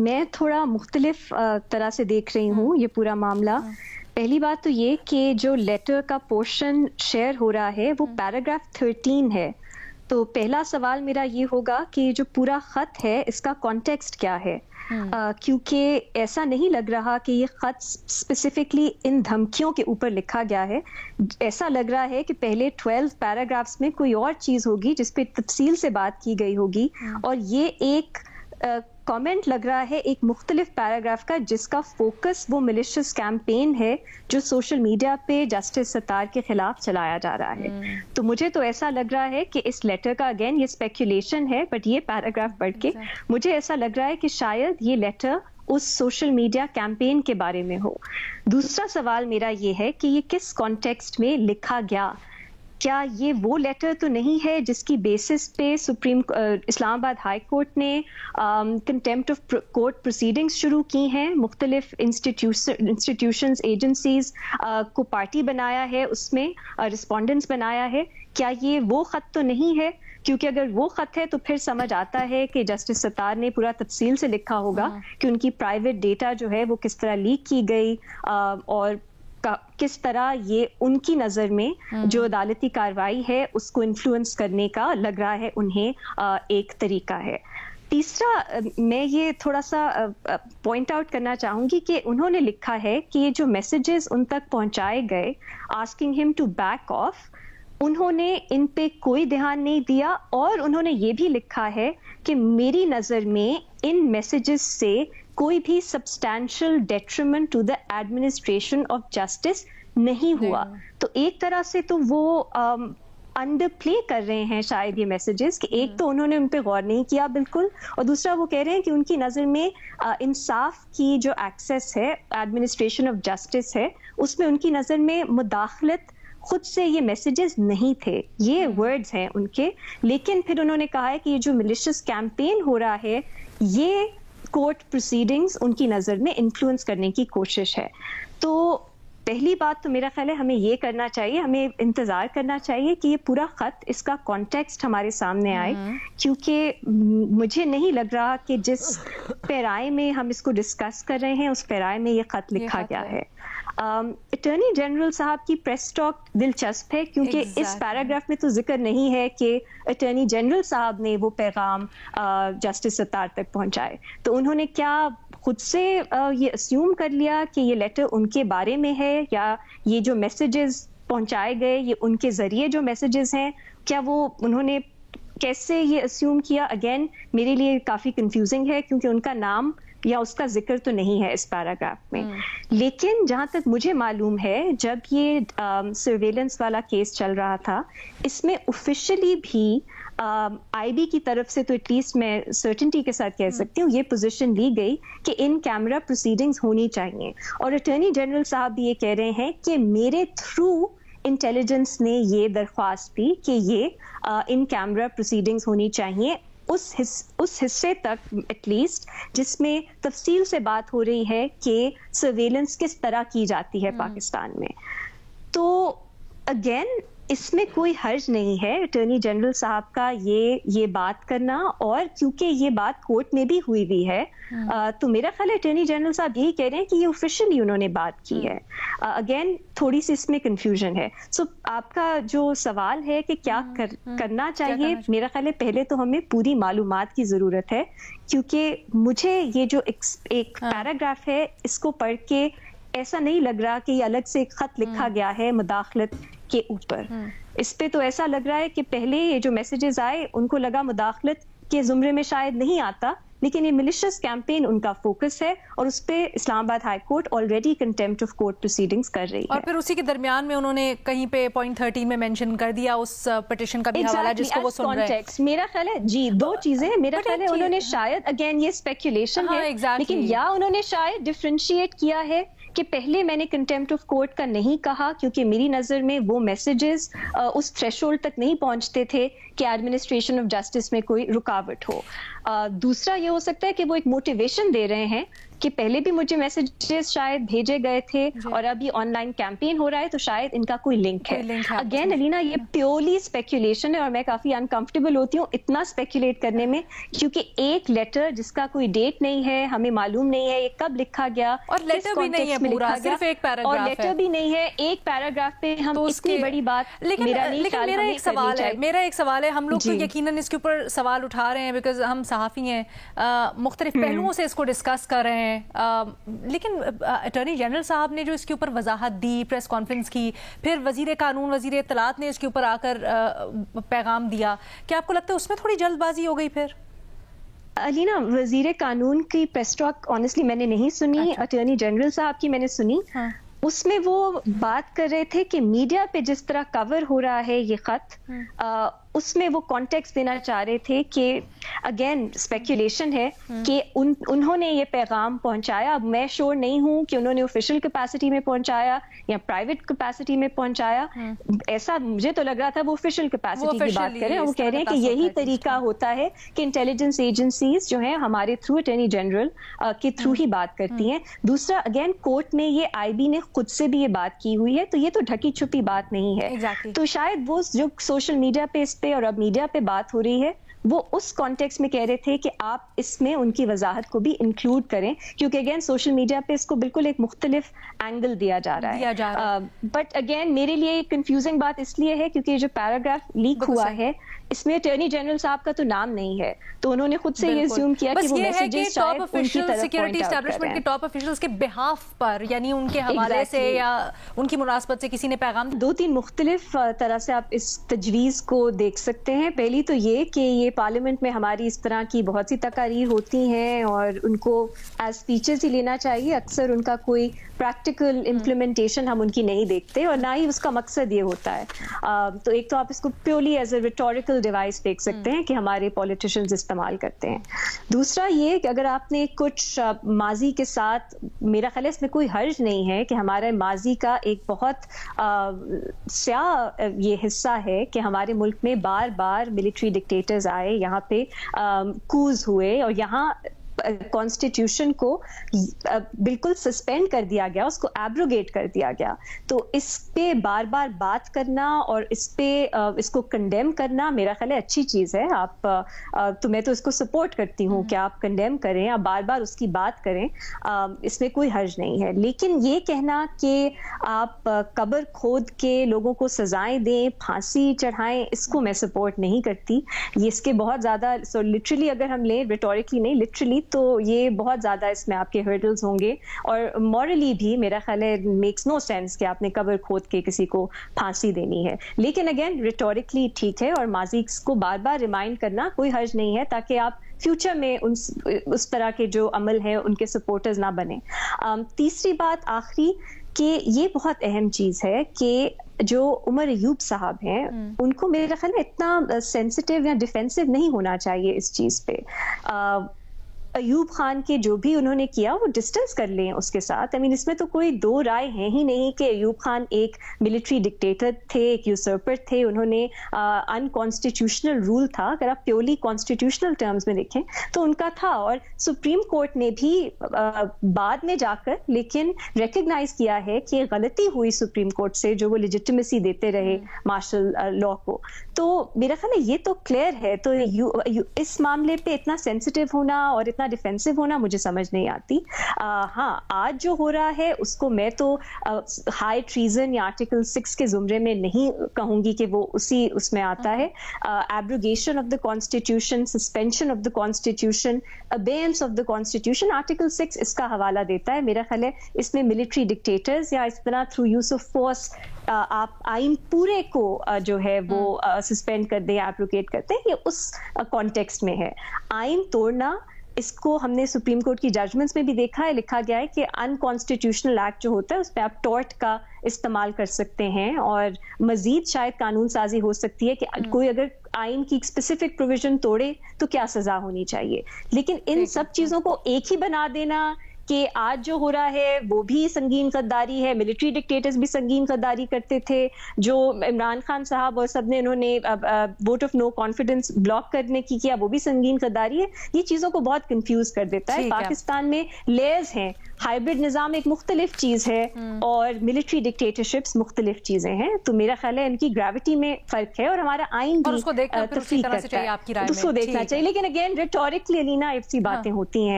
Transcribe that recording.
میں تھوڑا مختلف طرح سے دیکھ رہی ہوں یہ پورا معاملہ. پہلی بات تو یہ کہ جو لیٹر کا پورشن شیئر ہو رہا ہے وہ پیراگراف 13 ہے. تو پہلا سوال میرا یہ ہوگا کہ جو پورا خط ہے اس کا کانٹیکسٹ کیا ہے, کیونکہ ایسا نہیں لگ رہا کہ یہ خط اسپیسیفکلی ان دھمکیوں کے اوپر لکھا گیا ہے. ایسا لگ رہا ہے کہ پہلے 12 پیراگرافس میں کوئی اور چیز ہوگی جس پہ تفصیل سے بات کی گئی ہوگی, اور یہ ایک کامنٹ لگ رہا ہے ایک مختلف پیراگراف کا جس کا فوکس وہ ملیشیس کیمپین ہے جو سوشل میڈیا پہ جسٹس ستار کے خلاف چلایا جا رہا ہے. تو مجھے تو ایسا لگ رہا ہے کہ اس لیٹر کا اگین یہ اسپیکولیشن ہے, بٹ یہ پیراگراف پڑھ کے مجھے ایسا لگ رہا ہے کہ شاید یہ لیٹر اس سوشل میڈیا کیمپین کے بارے میں ہو. دوسرا سوال میرا یہ ہے کہ یہ کس کانٹیکسٹ میں لکھا گیا. کیا یہ وہ لیٹر تو نہیں ہے جس کی بیسس پہ اسلام آباد ہائی کورٹ نے کنٹیمپٹ آف کورٹ پروسیڈنگز شروع کی ہیں, مختلف انسٹیٹیوشنز ایجنسیز کو پارٹی بنایا ہے, اس میں رسپونڈنٹس بنایا ہے. کیا یہ وہ خط تو نہیں ہے؟ کیونکہ اگر وہ خط ہے تو پھر سمجھ آتا ہے کہ جسٹس ستار نے پورا تفصیل سے لکھا ہوگا کہ ان کی پرائیویٹ ڈیٹا جو ہے وہ کس طرح لیک کی گئی, اور کس طرح یہ ان کی نظر میں جو عدالتی کارروائی ہے اس کو انفلوئنس کرنے کا لگ رہا ہے انہیں ایک طریقہ ہے. تیسرا میں یہ تھوڑا سا پوائنٹ آؤٹ کرنا چاہوں گی کہ انہوں نے لکھا ہے کہ یہ جو میسیجز ان تک پہنچائے گئے آسکنگ ہم ٹو بیک آف, انہوں نے ان پہ کوئی دھیان نہیں دیا, اور انہوں نے یہ بھی لکھا ہے کہ میری نظر میں ان میسیجز سے کوئی بھی substantial detriment to the administration of justice نہیں ہوا. تو ایک طرح سے تو وہ انڈر پلے کر رہے ہیں شاید یہ میسیجز, کہ ایک تو انہوں نے ان پہ غور نہیں کیا بالکل, اور دوسرا وہ کہہ رہے ہیں کہ ان کی نظر میں انصاف کی جو ایکسیس ہے, ایڈمنسٹریشن آف جسٹس ہے, اس میں ان کی نظر میں مداخلت خود سے یہ میسیجز نہیں تھے. یہ ورڈز ہیں ان کے. لیکن پھر انہوں نے کہا ہے کہ یہ جو ملیشیس کیمپین ہو رہا ہے یہ کورٹ پروسیڈنگز ان کی نظر میں انفلوئنس کرنے کی کوشش ہے. تو پہلی بات تو میرا خیال ہے ہمیں یہ کرنا چاہیے, ہمیں انتظار کرنا چاہیے کہ یہ پورا خط, اس کا کانٹیکسٹ ہمارے سامنے آئے, کیونکہ مجھے نہیں لگ رہا کہ جس پیرائے میں ہم اس کو ڈسکس کر رہے ہیں اس پیرائے میں یہ خط لکھا گیا ہے. اٹارنی جنرل صاحب کی پریس ٹاک دلچسپ ہے, کیونکہ اس پیراگراف میں تو ذکر نہیں ہے کہ اٹارنی جنرل صاحب نے وہ پیغام جسٹس ستار تک پہنچائے. تو انہوں نے کیا خود سے یہ اسیوم کر لیا کہ یہ لیٹر ان کے بارے میں ہے, یا یہ جو میسیجز پہنچائے گئے یہ ان کے ذریعے جو میسیجز ہیں, کیا وہ انہوں نے کیسے یہ اسیوم کیا؟ اگین میرے لیے کافی کنفیوزنگ ہے, کیونکہ ان کا نام یا اس کا ذکر تو نہیں ہے اس پیراگراف میں. لیکن جہاں تک مجھے معلوم ہے جب یہ سرویلنس والا کیس چل رہا تھا اس میں آفیشلی بھی آئی بی کی طرف سے تو ایٹ لیسٹ میں سرٹنٹی کے ساتھ کہہ سکتی ہوں یہ پوزیشن لی گئی کہ ان کیمرہ پروسیڈنگز ہونی چاہیے, اور اٹارنی جنرل صاحب بھی یہ کہہ رہے ہیں کہ میرے تھرو انٹیلیجنس نے یہ درخواست کی کہ یہ ان کیمرہ پروسیڈنگز ہونی چاہیے اس حصے تک ایٹ لیسٹ جس میں تفصیل سے بات ہو رہی ہے کہ سرویلنس کس طرح کی جاتی ہے پاکستان میں. تو اگین اس میں کوئی حرج نہیں ہے اٹارنی جنرل صاحب کا یہ بات کرنا, اور کیونکہ یہ بات کورٹ میں بھی ہوئی ہے تو میرا خیال ہے اٹارنی جنرل صاحب یہی کہہ رہے ہیں کہ یہ آفیشلی انہوں نے بات کی ہے. اگین تھوڑی سی اس میں کنفیوژن ہے. سو آپ کا جو سوال ہے کہ کیا کرنا چاہیے, میرا خیال ہے پہلے تو ہمیں پوری معلومات کی ضرورت ہے, کیونکہ مجھے یہ جو ایک پیراگراف ہے اس کو پڑھ کے ایسا نہیں لگ رہا کہ یہ الگ سے ایک خط لکھا گیا ہے مداخلت کے اوپر. اس پہ تو ایسا لگ رہا ہے کہ پہلے یہ جو میسیجز آئے ان کو لگا مداخلت کے زمرے میں شاید نہیں آتا, لیکن یہ ملیشیس کیمپین ان کا فوکس ہے, اور اس پہ اسلام آباد high court already contempt of court proceedings کر رہی ہے. اور پھر اسی کے درمیان میں انہوں نے کہیں پہ پوائنٹ 13 میں مینشن کر دیا اس پٹیشن کا بھی حوالہ جس کو وہ سن رہے ہیں. میرا خیال ہے جی دو چیزیں, میرا خیال ہے انہوں نے شاید اگین یہ اسپیکولیشن ہے, لیکن یا انہوں نے شاید ڈفرینشیٹ کیا ہے کہ پہلے میں نے کنٹیمپٹ آف کورٹ کا نہیں کہا کیونکہ میری نظر میں وہ میسیجز اس تھریش ہولڈ تک نہیں پہنچتے تھے کہ ایڈمنسٹریشن آف جسٹس میں کوئی رکاوٹ ہو. दूसरा ये हो सकता है कि वो एक मोटिवेशन दे रहे हैं कि पहले भी मुझे मैसेजेस शायद भेजे गए थे और अभी ऑनलाइन कैंपेन हो रहा है तो शायद इनका कोई लिंक है। अगेन अलीना, ये प्योरली स्पेक्यूलेशन है और मैं काफी अनकंफर्टेबल होती हूँ इतना स्पेक्यूलेट करने में, क्योंकि एक लेटर जिसका कोई डेट नहीं है, हमें मालूम नहीं है ये कब लिखा गया और लेटर भी नहीं है पूरा, सिर्फ एक पैराग्राफ और लेटर भी नहीं है, एक पैराग्राफ पे हम इतनी बड़ी बात। लेकिन मेरा एक सवाल है, हम लोग तो यकीनन इसके ऊपर सवाल उठा रहे हैं बिकॉज हम सहाफी हैं, मुख्तलिफ पहलुओं से इसको डिस्कस कर रहे हैं, लेकिन अटॉर्नी जनरल साहब ने जो इसके ऊपर वजाहत दी, प्रेस कॉन्फ्रेंस की, फिर वजीर कानून वजीर इत्तलात ने इसके ऊपर आकर पैगाम दिया, क्या आपको लगता है उसमें थोड़ी जल्दबाजी हो गई? फिर अलीना, वजीर कानून की प्रेस टॉक ऑनेस्टली मैंने नहीं सुनी, अटॉर्नी जनरल साहब की मैंने सुनी। उसमें वो बात कर रहे थे कि मीडिया पे जिस तरह कवर हो रहा है ये खत, उसमें वो कॉन्टेक्स्ट देना चाह रहे थे कि अगेन स्पेक्यूलेशन है कि उन्होंने ये पैगाम पहुंचाया। अब मैं श्योर नहीं हूं कि उन्होंने ऑफिशियल कैपेसिटी में पहुंचाया या प्राइवेट कैपेसिटी में पहुंचाया, ऐसा मुझे तो लग रहा था वो ऑफिशियल कैपेसिटी की बात करें। वो कह रहे हैं कि यही तरीका होता है कि इंटेलिजेंस एजेंसीज जो है हमारे थ्रू अटॉर्नी जनरल के थ्रू ही बात करती हैं। दूसरा, अगेन कोर्ट में ये आईबी ने खुद से भी ये बात की हुई है, तो ये तो ढकी छुपी बात नहीं है। तो शायद वो जो सोशल मीडिया पे इस पे और अब मीडिया पे बात हो रही है वो उस कॉन्टेक्स्ट में कह रहे थे कि आप इसमें उनकी वजाहत को भी इंक्लूड करें, क्योंकि अगेन सोशल मीडिया पे इसको बिल्कुल एक मुख्तलिफ एंगल दिया जा रहा है। बट अगेन मेरे लिए कंफ्यूजिंग बात इसलिए है क्योंकि जो पैराग्राफ लीक हुआ है इसमें अटॉर्नी जनरल साहब का तो नाम नहीं है, तो उन्होंने खुद से ये अज्यूम किया कि वो मैसेजेस शायद उनकी तरफ सिक्योरिटी एस्टैब्लिशमेंट के टॉप ऑफिशियल्स के बिहाफ पर, यानी उनके हवाले से या उनकी मुनासबत से किसी ने पैगाम। दो तीन मुख्तलिफ तरह से आप इस तजवीज़ को देख सकते हैं। पहली तो ये कि ये पार्लियामेंट में हमारी इस तरह की बहुत सी तकारीर होती हैं और उनको एज स्पीचेस ही लेना चाहिए, अक्सर उनका कोई प्रैक्टिकल इम्प्लीमेंटेशन हम उनकी नहीं देखते और ना ही उसका मकसद ये होता है। तो एक तो आप इसको purely as a rhetorical device देख सकते हैं कि हमारे पॉलिटिशियंस इस्तेमाल करते हैं। दूसरा ये कि अगर आपने कुछ माजी के साथ, मेरा ख्याल है इसमें कोई हर्ज नहीं है कि हमारे माजी का एक बहुत स्याह ये हिस्सा है कि हमारे मुल्क में बार बार मिलिट्री डिक्टेटर्स आए, यहाँ पे कूज हुए और यहाँ कॉन्स्टिट्यूशन को बिल्कुल सस्पेंड कर दिया गया, उसको एब्रोगेट कर दिया गया। तो इस पे बार बार बात करना और इस पे इसको कंडेम करना मेरा ख्याल है अच्छी चीज़ है। आप तो मैं तो इसको सपोर्ट करती हूँ कि आप कंडेम करें, आप बार बार उसकी बात करें, इसमें कोई हर्ज नहीं है। लेकिन ये कहना कि आप कब्र खोद के लोगों को सजाएं दें, फांसी चढ़ाएं, इसको मैं सपोर्ट नहीं करती। ये इसके बहुत ज़्यादा लिटरली अगर हम लें, रिटोरिकली नहीं लिटरली, तो ये बहुत ज़्यादा इसमें आपके हर्डल्स होंगे और मॉरली भी मेरा ख्याल है मेक्स नो सेंस कि आपने कब्र खोद के किसी को फांसी देनी है। लेकिन अगेन रिटोरिकली ठीक है और माजी को बार बार रिमाइंड करना कोई हर्ज नहीं है, ताकि आप फ्यूचर में उस तरह के जो अमल है उनके सपोर्टर्स ना बने। तीसरी बात आखिरी कि ये बहुत अहम चीज़ है कि जो उमर अयूब साहब हैं उनको मेरा ख्याल है इतना सेंसिटिव या डिफेंसिव नहीं होना चाहिए इस चीज़ पे। अयूब खान के जो भी उन्होंने किया वो डिस्टेंस कर लें उसके साथ। आई मीन इसमें तो कोई दो राय है ही नहीं कि अयूब खान एक मिलिट्री डिक्टेटर थे, एक यूसर्पर थे, उन्होंने अनकॉन्स्टिट्यूशनल रूल था, अगर आप प्योरली कॉन्स्टिट्यूशनल टर्म्स में देखें तो उनका था। और सुप्रीम कोर्ट ने भी बाद में जाकर लेकिन रिकग्नाइज किया है कि गलती हुई सुप्रीम कोर्ट से जो वो लेजिटिमेसी देते रहे मार्शल लॉ को। तो मेरा ख्याल है ये तो क्लियर है। तो इस मामले पे इतना सेंसिटिव होना और इतना डिफेंसिव होना मुझे समझ नहीं आती। हाँ, आज जो हो रहा है उसको मैं तो हाई ट्रीजन या आर्टिकल 6 के जुमरे में नहीं कहूंगी कि वो उसमें आता है। Abrogation of the constitution, suspension of the constitution, abeyance of the constitution, article 6 इसका हवाला देता है। मेरा ख्याल है इसमें मिलिट्री डिक्टेटर्स या इस तरह थ्रू यूज ऑफ फोर्स आप आइन पूरे को जो है वो सस्पेंड कर दें या एब्रोगेट करते हैं, ये उस कॉन्टेक्स्ट में है। आइन तोड़ना, इसको हमने सुप्रीम कोर्ट की जजमेंट्स में भी देखा है, लिखा गया है कि अनकॉन्स्टिट्यूशनल एक्ट जो होता है उस पर आप टॉर्ट का इस्तेमाल कर सकते हैं और मजीद शायद कानून साजी हो सकती है कि कोई अगर आइन की स्पेसिफिक प्रोविजन तोड़े तो क्या सजा होनी चाहिए। लेकिन इन सब चीजों को एक ही बना देना کہ آج جو ہو رہا ہے وہ بھی سنگین غداری ہے. ملٹری ڈکٹیٹرز بھی سنگین غداری کرتے تھے. جو عمران خان صاحب اور سب نے انہوں نے vote of no confidence block کرنے کی کیا, وہ بھی سنگین غداری ہے. یہ چیزوں کو بہت کنفیوز کر دیتا ہے. پاکستان میں لیئرز ہیں, ہائبرڈ نظام ایک مختلف چیز ہے اور ملٹری ڈکٹیٹرشپس مختلف چیزیں ہیں. تو میرا خیال ہے ان کی گریوٹی میں فرق ہے اور ہمارا آئین بھی تفریق کرتا ہے. اس کو دیکھنا چاہیے. لیکن اگین ریٹورکلی علینا سی باتیں ہوتی ہیں.